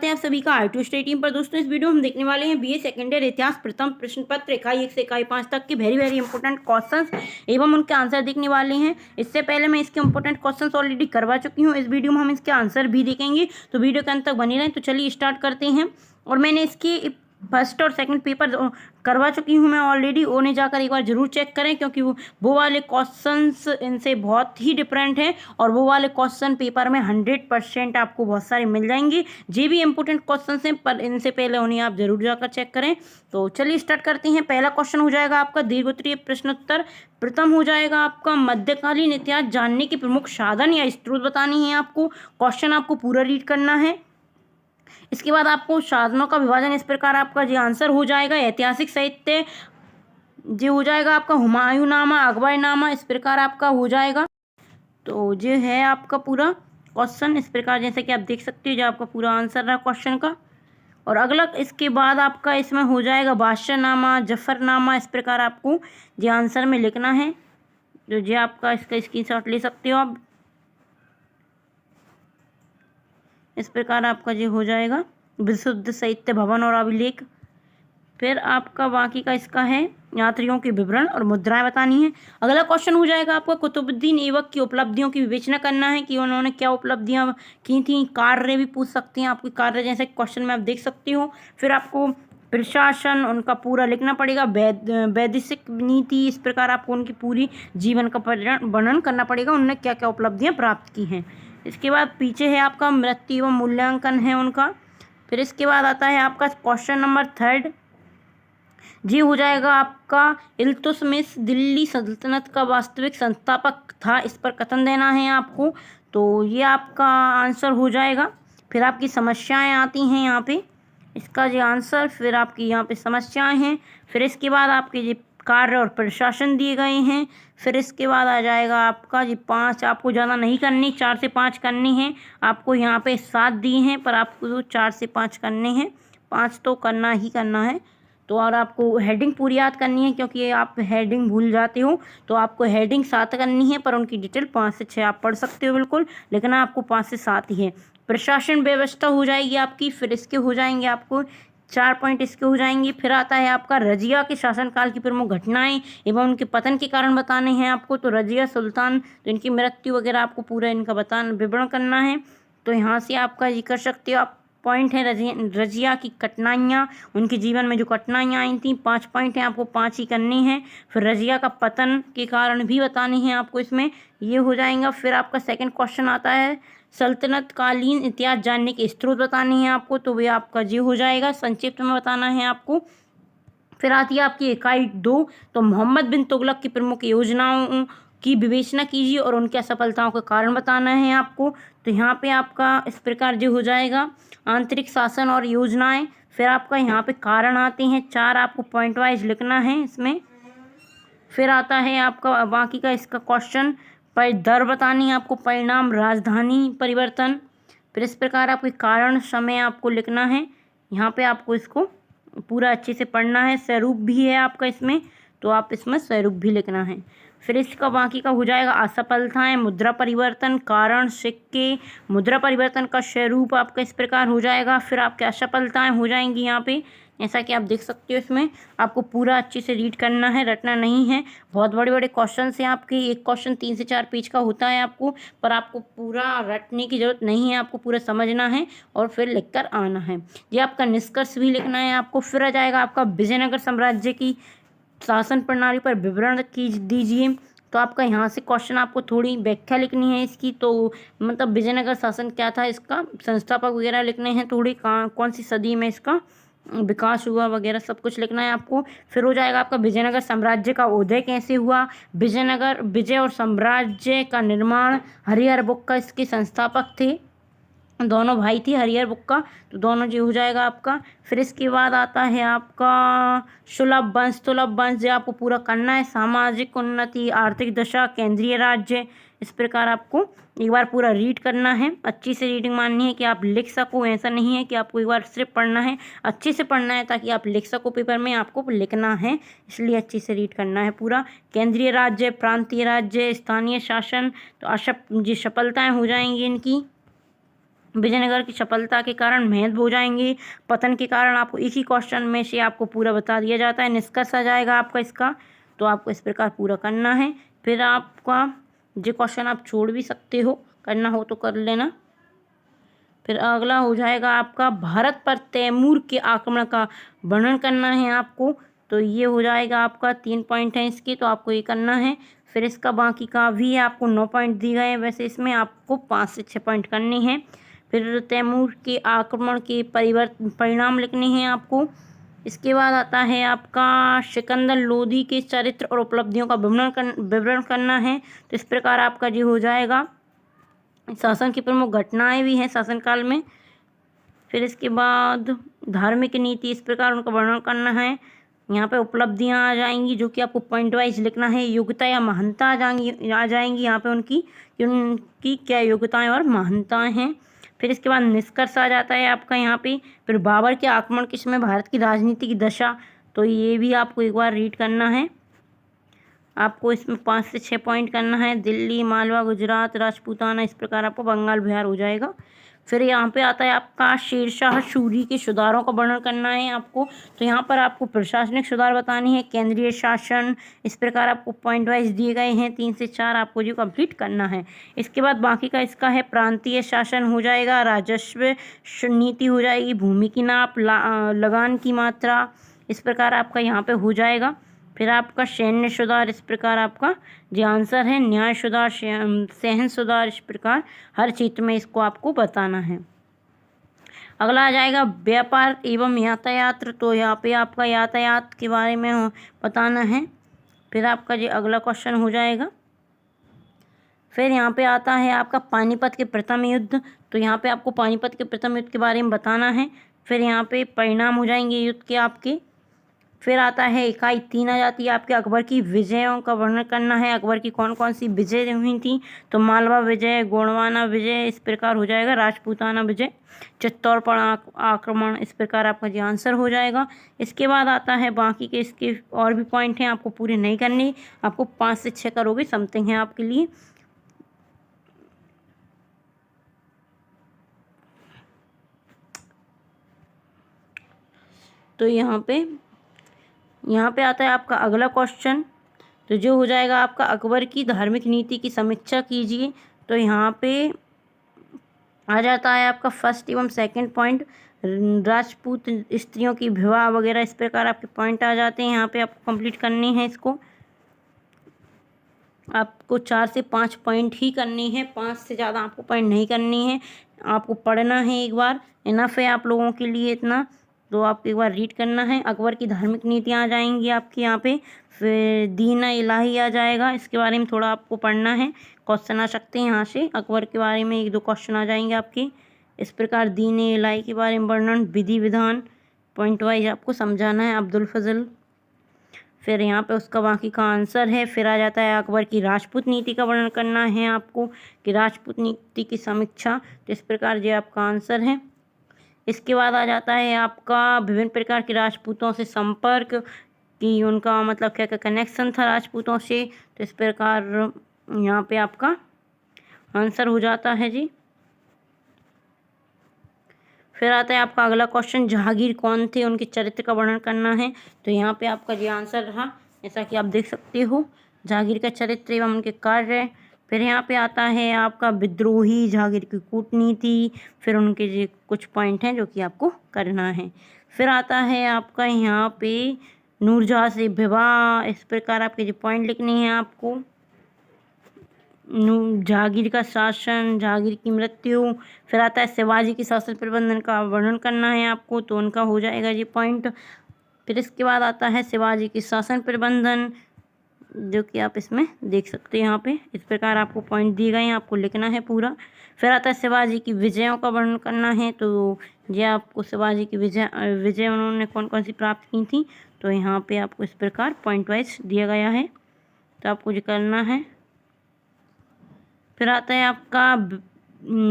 हैं आप सभी का आई2 स्टडी टीम पर। दोस्तों इस वीडियो में हम देखने वाले हैं बीए सेकेंड ईयर इतिहास प्रथम प्रश्न पत्र इकाई 1 से इकाई 5 तक के वेरी इंपॉर्टेंट क्वेश्चंस एवं उनके आंसर देखने वाले हैं। इससे पहले मैं इसके इंपॉर्टेंट क्वेश्चंस ऑलरेडी करवा चुकी हूं। इस वीडियो में हम इसके आंसर भी देखेंगे, तो वीडियो के अंत तक बने रहें। तो चलिए स्टार्ट करते हैं। और मैंने इसकी फर्स्ट और सेकंड पेपर करवा चुकी हूँ मैं ऑलरेडी। उन्हें जाकर एक बार जरूर चेक करें, क्योंकि वो वाले क्वेश्चंस इनसे बहुत ही डिफरेंट हैं और वो वाले क्वेश्चन पेपर में 100% आपको बहुत सारे मिल जाएंगे। जो भी इंपॉर्टेंट क्वेश्चंस हैं, पर इनसे पहले उन्हें आप जरूर जाकर चेक करें। तो चलिए स्टार्ट करते हैं। पहला क्वेश्चन हो जाएगा आपका दीर्घोत्तरीय प्रश्नोत्तर। प्रथम हो जाएगा आपका मध्यकालीन इतिहास जानने के प्रमुख साधन या स्रोत बतानी है आपको। क्वेश्चन आपको पूरा रीड करना है। इसके बाद आपको साधनों का विभाजन इस प्रकार आपका जो आंसर हो जाएगा। ऐतिहासिक साहित्य जो हो जाएगा आपका हुमायूंनामा, अकबरनामा, इस प्रकार आपका हो जाएगा। तो जो है आपका पूरा क्वेश्चन इस प्रकार, जैसे कि आप देख सकते हो, जो आपका पूरा आंसर रहा क्वेश्चन का। और अगला इसके बाद आपका इसमें हो जाएगा बादशाहनामा, जफरनामा, इस प्रकार आपको जो आंसर में लिखना है। जो आपका इसका स्क्रीनशॉट ले सकते हो आप। इस प्रकार आपका जो हो जाएगा विशुद्ध साहित्य भवन और अभिलेख। फिर आपका बाकी का इसका है यात्रियों के विवरण और मुद्राएं बतानी है। अगला क्वेश्चन हो जाएगा आपका कुतुबुद्दीन ऐबक की उपलब्धियों की विवेचना करना है कि उन्होंने क्या उपलब्धियां की थी। कार्य भी पूछ सकते हैं आपके, कार्य जैसे क्वेश्चन में आप देख सकते हो। फिर आपको प्रशासन उनका पूरा लिखना पड़ेगा। वैदेशिक नीति, इस प्रकार आपको उनकी पूरी जीवन का वर्णन करना पड़ेगा, उन्होंने क्या क्या उपलब्धियां प्राप्त की हैं। इसके बाद पीछे है आपका मृत्यु एवं मूल्यांकन है उनका। फिर इसके बाद आता है आपका क्वेश्चन नंबर 3 जी हो जाएगा आपका इल्तुतमिश दिल्ली सल्तनत का वास्तविक संस्थापक था, इस पर कथन देना है आपको। तो ये आपका आंसर हो जाएगा। फिर आपकी समस्याएं आती हैं यहाँ पे, इसका जो आंसर, फिर आपकी यहाँ पे समस्याएं हैं। फिर इसके बाद आपके जो कार्य और प्रशासन दिए गए हैं। फिर इसके बाद आ जाएगा आपका जी 5, आपको ज़्यादा नहीं करनी, 4 से 5 करनी है आपको। यहाँ पे 7 दिए हैं, पर आपको 4 से 5 करने हैं, 5 तो करना ही करना है। तो और आपको हेडिंग पूरी याद करनी है, क्योंकि आप हेडिंग भूल जाते हो। तो आपको हेडिंग 7 करनी है, पर उनकी डिटेल 5 से 6 आप पढ़ सकते हो बिल्कुल, लेकिन आपको 5 से 7 ही है। प्रशासन व्यवस्था हो जाएगी आपकी। फिर इसके हो जाएंगे आपको 4 पॉइंट इसके हो जाएंगे। फिर आता है आपका रजिया के शासनकाल की प्रमुख घटनाएं एवं उनके पतन के कारण बताने हैं आपको। तो रजिया सुल्तान, तो इनकी मृत्यु वगैरह आपको पूरा इनका विवरण करना है। तो यहाँ से आपका ये कर सकते हो आप। पॉइंट है रजिया की कठिनाइयाँ, उनके जीवन में जो कठिनाइयाँ आई थी, 5 पॉइंट हैं, आपको 5 ही करनी है। फिर रजिया का पतन के कारण भी बताने हैं आपको, इसमें ये हो जाएगा। फिर आपका सेकंड क्वेश्चन आता है सल्तनत कालीन इतिहास जानने के स्रोत बताने हैं आपको। तो वे आपका जी हो जाएगा, संक्षिप्त में बताना है आपको। फिर आती है आपकी इकाई 2, तो मोहम्मद बिन तुगलक की प्रमुख योजनाओं की विवेचना कीजिए और उनकी असफलताओं का कारण बताना है आपको। तो यहाँ पे आपका इस प्रकार जो हो जाएगा आंतरिक शासन और योजनाएं। फिर आपका यहाँ पे कारण आते हैं 4, आपको पॉइंट वाइज लिखना है इसमें। फिर आता है आपका बाकी का इसका क्वेश्चन पर दर बतानी है आपको, परिणाम, राजधानी परिवर्तन। फिर इस प्रकार आपके कारण, समय आपको लिखना है। यहाँ पे आपको इसको पूरा अच्छे से पढ़ना है। स्वरूप भी है आपका इसमें, तो आप इसमें स्वरूप भी लिखना है। फिर इसका बाकी का हो जाएगा असफलताएं, मुद्रा परिवर्तन, कारण, सिक्के, मुद्रा परिवर्तन का स्वरूप आपका इस प्रकार हो जाएगा। फिर आपके असफलताएं हो जाएंगी यहाँ पे, जैसा कि आप देख सकते हो। इसमें आपको पूरा अच्छे से रीड करना है, रटना नहीं है। बहुत बड़े बड़े क्वेश्चन हैं आपके, एक क्वेश्चन 3 से 4 पेज का होता है आपको, पर आपको पूरा रटने की जरूरत नहीं है, आपको पूरा समझना है और फिर लिखकर आना है। ये आपका निष्कर्ष भी लिखना है आपको। फिर आ जाएगा आपका विजयनगर साम्राज्य की शासन प्रणाली पर विवरण दीजिए। तो आपका यहाँ से क्वेश्चन, आपको थोड़ी व्याख्या लिखनी है इसकी। तो मतलब विजयनगर शासन क्या था, इसका संस्थापक वगैरह लिखने हैं, थोड़ी कौन सी सदी में इसका विकास हुआ वगैरह सब कुछ लिखना है आपको। फिर हो जाएगा आपका विजयनगर साम्राज्य का उदय कैसे हुआ। विजय और साम्राज्य का निर्माण, हरिहर बुक्का इसके संस्थापक थे, दोनों भाई थे हरिहर बुक्का, तो दोनों जो हो जाएगा आपका। फिर इसके बाद आता है आपका सुलभ वंश, तुलभ वंश जो आपको पूरा करना है। सामाजिक उन्नति, आर्थिक दशा, केंद्रीय राज्य, इस प्रकार आपको एक बार पूरा रीड करना है। अच्छी से रीडिंग माननी है कि आप लिख सको, ऐसा नहीं है कि आपको एक बार सिर्फ पढ़ना है, अच्छे से पढ़ना है ताकि आप लिख सको। पेपर में आपको लिखना है, इसलिए अच्छे से रीड करना है पूरा। केंद्रीय राज्य, प्रांतीय राज्य, स्थानीय शासन, तो ये सफलताएँ हो जाएंगी इनकी। विजयनगर की सफलता के कारण महत्व हो जाएंगे, पतन के कारण आपको एक ही क्वेश्चन में से आपको पूरा बता दिया जाता है, निष्कर्ष आ जाएगा आपका इसका, तो आपको इस प्रकार पूरा करना है। फिर आपका जो क्वेश्चन आप छोड़ भी सकते हो, करना हो तो कर लेना। फिर अगला हो जाएगा आपका भारत पर तैमूर के आक्रमण का वर्णन करना है आपको, तो ये हो जाएगा आपका 3 पॉइंट हैं इसके, तो आपको ये करना है। फिर इसका बाकी का भी आपको 9 पॉइंट दिए गए हैं, वैसे इसमें आपको 5 से 6 पॉइंट करने हैं। फिर तैमूर के आक्रमण के परिणाम लिखने हैं आपको। इसके बाद आता है आपका सिकंदर लोदी के चरित्र और उपलब्धियों का विवरण करना है, तो इस प्रकार आपका ये हो जाएगा। शासन की प्रमुख घटनाएं भी हैं शासनकाल में। फिर इसके बाद धार्मिक नीति, इस प्रकार उनका वर्णन करना है। यहाँ पे उपलब्धियाँ आ जाएंगी जो कि आपको पॉइंट वाइज लिखना है। योग्यता या महानता आ जाएंगी यहाँ पे उनकी कि उनकी क्या योग्यताएं और महानताएं हैं। फिर इसके बाद निष्कर्ष आ जाता है आपका यहाँ पे। फिर बाबर के आक्रमण के समय भारत की राजनीति की दशा, तो ये भी आपको एक बार रीड करना है। आपको इसमें 5 से 6 पॉइंट करना है। दिल्ली, मालवा, गुजरात, राजपूताना, इस प्रकार आपको बंगाल बिहार हो जाएगा। फिर यहाँ पे आता है आपका शेरशाह सूरी के सुधारों का वर्णन करना है आपको, तो यहाँ पर आपको प्रशासनिक सुधार बतानी है, केंद्रीय शासन, इस प्रकार आपको पॉइंट वाइज दिए गए हैं। 3 से 4 आपको जो कंप्लीट करना है। इसके बाद बाकी का इसका है प्रांतीय शासन हो जाएगा, राजस्व नीति हो जाएगी, भूमि की नाप, लगान की मात्रा, इस प्रकार आपका यहाँ पे हो जाएगा। फिर आपका सैन्य सुधार, इस प्रकार आपका जो आंसर है। न्याय सुधार, सहन सुधार, इस प्रकार हर क्षेत्र में इसको आपको बताना है। अगला आ जाएगा व्यापार एवं यातायात, तो यहाँ पे आपका यातायात के बारे में बताना है। फिर आपका जो अगला क्वेश्चन हो जाएगा। फिर यहाँ पे आता है आपका पानीपत के प्रथम युद्ध, तो यहाँ पे आपको पानीपत के प्रथम युद्ध के बारे में बताना है। फिर यहाँ पे परिणाम हो जाएंगे युद्ध के आपके। फिर आता है इकाई 3 आ जाती है आपके अकबर की विजयों का वर्णन करना है। अकबर की कौन कौन सी विजय हुई थी, तो मालवा विजय, गोंडवाना विजय, इस प्रकार हो जाएगा, राजपूताना विजय, चित्तौड़ पर आक्रमण, इस प्रकार आपका जो आंसर हो जाएगा। इसके बाद आता है बाकी के इसके और भी पॉइंट हैं, आपको पूरे नहीं करने, आपको 5 से 6 करोगे समथिंग है आपके लिए। तो यहाँ पे आता है आपका अगला क्वेश्चन, तो जो हो जाएगा आपका अकबर की धार्मिक नीति की समीक्षा कीजिए, तो यहाँ पे आ जाता है आपका फर्स्ट एवं सेकंड पॉइंट, राजपूत स्त्रियों की विवाह वगैरह, इस प्रकार आपके पॉइंट आ जाते हैं। यहाँ पे आपको कंप्लीट करनी है इसको, आपको 4 से 5 पॉइंट ही करनी है, 5 से ज़्यादा आपको पॉइंट नहीं करनी है। आपको पढ़ना है एक बार, इनफ है आप लोगों के लिए इतना, तो आपको एक बार रीड करना है। अकबर की धार्मिक नीतियाँ आ जाएंगी आपके यहाँ पे। फिर दीन इलाही आ जाएगा, इसके बारे में थोड़ा आपको पढ़ना है, क्वेश्चन आ सकते हैं यहाँ से अकबर के बारे में, 1-2 क्वेश्चन आ जाएंगे आपके। इस प्रकार दीन इलाही के बारे में वर्णन, विधि विधान पॉइंट वाइज आपको समझाना है, अब्दुल फजल। फिर यहाँ पे उसका बाकी का आंसर है। फिर आ जाता है अकबर की राजपूत नीति का वर्णन करना है आपको, कि राजपूत नीति की समीक्षा, तो इस प्रकार ये आपका आंसर है। इसके बाद आ जाता है आपका विभिन्न प्रकार के राजपूतों से संपर्क, कि उनका मतलब क्या क्या कनेक्शन था राजपूतों से, तो इस प्रकार यहाँ पे आपका आंसर हो जाता है जी। फिर आता है आपका अगला क्वेश्चन, जहांगीर कौन थे, उनके चरित्र का वर्णन करना है, तो यहाँ पे आपका ये आंसर रहा, जैसा कि आप देख सकते हो, जहांगीर का चरित्र एवं उनके कार्य। फिर यहाँ पे आता है आपका विद्रोही, जहांगीर की कूटनीति, फिर उनके जो कुछ पॉइंट हैं जो कि आपको करना है। फिर आता है आपका यहाँ पे नूरजहाँ से विवाह, इस प्रकार आपके जो पॉइंट लिखने हैं आपको। जहांगीर का शासन, जहांगीर की मृत्यु। फिर आता है शिवाजी की शासन प्रबंधन का वर्णन करना है आपको, तो उनका हो जाएगा ये पॉइंट। फिर इसके बाद आता है शिवाजी की शासन प्रबंधन, जो कि आप इसमें देख सकते हैं यहाँ पे, इस प्रकार आपको पॉइंट दिए गए हैं, आपको लिखना है पूरा। फिर आता है शिवाजी की विजयों का वर्णन करना है, तो ये आपको शिवाजी की विजय उन्होंने कौन कौन सी प्राप्त की थी, तो यहाँ पे आपको इस प्रकार पॉइंट वाइज दिया गया है, तो आपको ये करना है। फिर आता है आपका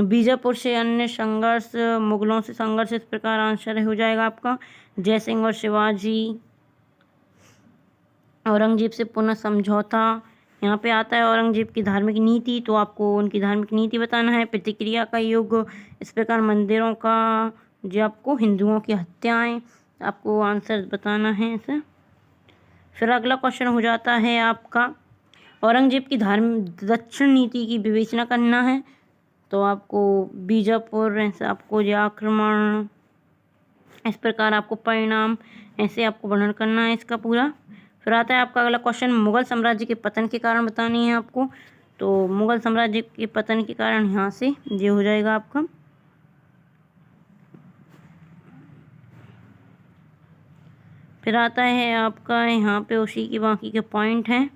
बीजापुर से अन्य संघर्ष, मुगलों से संघर्ष, इस प्रकार आंसर हो जाएगा आपका। जयसिंह और शिवाजी, औरंगजेब से पुनः समझौता, यहाँ पे आता है औरंगजेब की धार्मिक नीति, तो आपको उनकी धार्मिक नीति बताना है। प्रतिक्रिया का युग, इस प्रकार मंदिरों का जो आपको हिंदुओं की हत्याएं, आपको आंसर बताना है इसे। फिर अगला क्वेश्चन हो जाता है आपका औरंगजेब की धार्मिक दक्षिण नीति की विवेचना करना है, तो आपको बीजापुर ऐसे आपको जो आक्रमण, इस प्रकार आपको परिणाम, ऐसे आपको वर्णन करना है इसका पूरा। फिर आता है आपका अगला क्वेश्चन मुगल साम्राज्य के पतन के कारण बतानी है आपको, तो मुगल साम्राज्य के पतन के कारण यहाँ से ये हो जाएगा आपका। फिर आता है आपका यहाँ पे उसी की बाकी के पॉइंट हैं।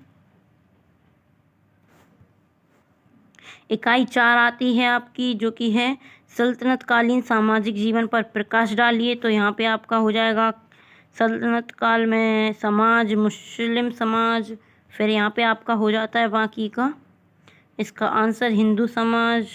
इकाई 4 आती है आपकी, जो कि है सल्तनत कालीन सामाजिक जीवन पर प्रकाश डालिए, तो यहाँ पे आपका हो जाएगा सल्तनत काल में समाज, मुस्लिम समाज। फिर यहाँ पे आपका हो जाता है बाकी का इसका आंसर हिंदू समाज।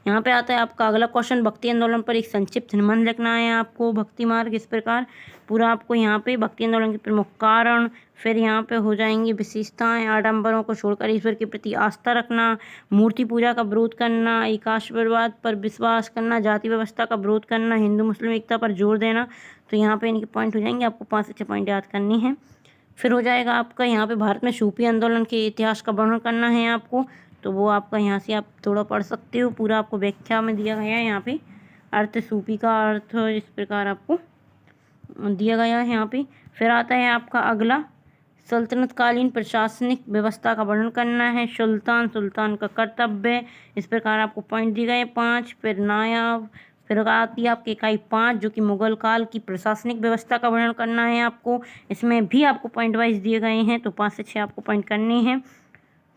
यहाँ पे आता है आपका अगला क्वेश्चन भक्ति आंदोलन पर एक संक्षिप्त निबंध लिखना है आपको। भक्ति मार्ग, इस प्रकार पूरा आपको यहाँ पे भक्ति आंदोलन के प्रमुख कारण, फिर यहाँ पे हो जाएंगी विशेषताएं, आडंबरों को छोड़कर ईश्वर के प्रति आस्था रखना, मूर्ति पूजा का विरोध करना, एकाश्वरवाद पर विश्वास करना, जाति व्यवस्था का विरोध करना, हिंदू मुस्लिम एकता पर जोर देना। तो यहाँ पे इनके पॉइंट हो जाएंगे, आपको 5 से 6 पॉइंट याद करनी है। फिर हो जाएगा आपका यहाँ पे भारत में सूफी आंदोलन के इतिहास का वर्णन करना है आपको, तो वो आपका यहाँ से आप थोड़ा पढ़ सकते हो, पूरा आपको व्याख्या में दिया गया है यहाँ पे। अर्थ सूफी का अर्थ इस प्रकार आपको दिया गया है यहाँ पे। फिर आता है आपका अगला सल्तनत कालीन प्रशासनिक व्यवस्था का वर्णन करना है। सुल्तान का कर्तव्य, इस प्रकार आपको पॉइंट दिए गए 5। फिर नायाब, फिर आती है आपकी इकाई 5, जो कि मुगल काल की प्रशासनिक व्यवस्था का वर्णन करना है आपको। इसमें भी आपको पॉइंट वाइज दिए गए हैं, तो 5 से 6 आपको पॉइंट करने हैं,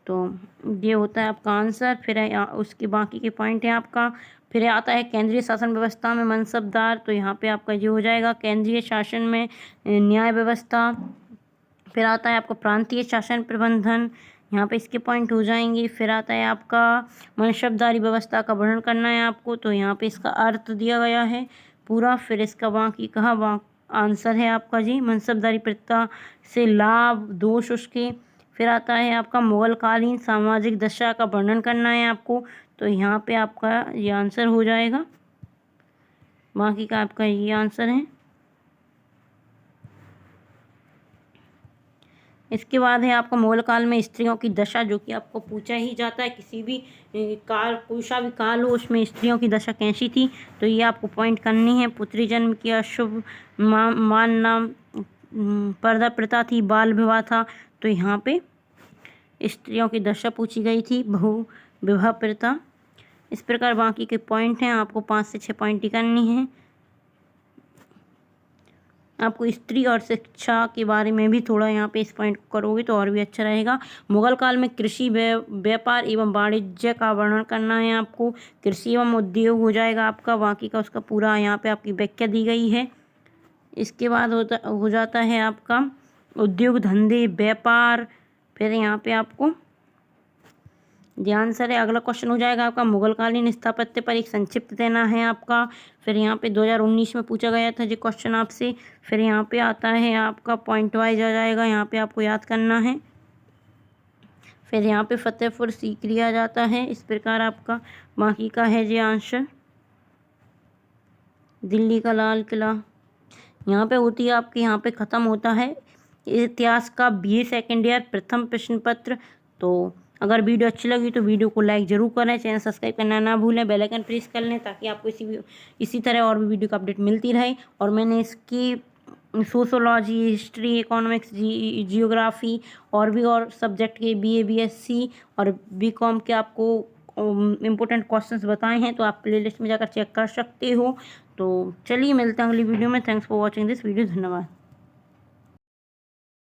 तो ये होता है आपका आंसर। फिर उसके बाकी के पॉइंट हैं आपका। फिर आता है केंद्रीय शासन व्यवस्था में मनसबदार, तो यहाँ पे आपका ये हो जाएगा केंद्रीय शासन में न्याय व्यवस्था। फिर आता है आपका प्रांतीय शासन प्रबंधन, यहाँ पे इसके पॉइंट हो जाएंगे। फिर आता है आपका मनसबदारी व्यवस्था का वर्णन करना है आपको, तो यहाँ पे इसका अर्थ दिया गया है पूरा। फिर इसका बाकी कहा आंसर है आपका जी मनसबदारी प्रथा से लाभ, दोष उसके। फिर आता है आपका मुगलकालीन सामाजिक दशा का वर्णन करना है आपको, तो यहाँ पे आपका ये आंसर हो जाएगा, बाकी का आपका ये आंसर है। इसके बाद है आपका मुगल काल में स्त्रियों की दशा, जो कि आपको पूछा ही जाता है, किसी भी काल, कोई सा भी काल हो उसमें स्त्रियों की दशा कैसी थी, तो ये आपको पॉइंट करनी है। पुत्री जन्म की अशुभ मानना, पर्दा प्रथा थी, बाल विवाह था, तो यहाँ पे स्त्रियों की दशा पूछी गई थी, बहु विवाह प्रथा। इस प्रकार बाकी के पॉइंट हैं, आपको 5 से 6 पॉइंट ही करनी है। आपको स्त्री और शिक्षा के बारे में भी थोड़ा यहाँ पे इस पॉइंट करोगे तो और भी अच्छा रहेगा। मुगल काल में कृषि, व्यापार एवं वाणिज्य का वर्णन करना है आपको। कृषि एवं उद्योग हो जाएगा आपका, बाकी का उसका पूरा यहाँ पे आपकी व्याख्या दी गई है। इसके बाद हो जाता है आपका उद्योग धंधे व्यापार। फिर यहाँ पे आपको ध्यान से अगला क्वेश्चन हो जाएगा आपका मुगलकालीन स्थापत्य पर एक संक्षिप्त देना है आपका। फिर यहाँ पे 2019 में पूछा गया था जो क्वेश्चन आपसे। फिर यहाँ पे आता है आपका पॉइंट वाइज आ जाएगा, यहाँ पे आपको याद करना है। फिर यहाँ पे फतेहपुर सीकरी आ जाता है, इस प्रकार आपका बाकी का है जी आंसर। दिल्ली का लाल किला यहाँ पे होती है आपके, यहाँ पे ख़त्म होता है इतिहास का BA सेकेंड ईयर प्रथम प्रश्न पत्र। तो अगर वीडियो अच्छी लगी तो वीडियो को लाइक ज़रूर करें, चैनल सब्सक्राइब करना ना भूलें, बेल आइकन प्रेस कर लें ताकि आपको इसी तरह और भी वीडियो का अपडेट मिलती रहे। और मैंने इसकी सोशोलॉजी, हिस्ट्री, इकोनॉमिक्स, जियोग्राफी और सब्जेक्ट के BA BSc और BCom के आपको इम्पोर्टेंट क्वेश्चंस बताए हैं, तो आप प्लेलिस्ट में जाकर चेक कर सकते हो। तो चलिए मिलते हैं अगली वीडियो में। Thanks for watching this video, धन्यवाद।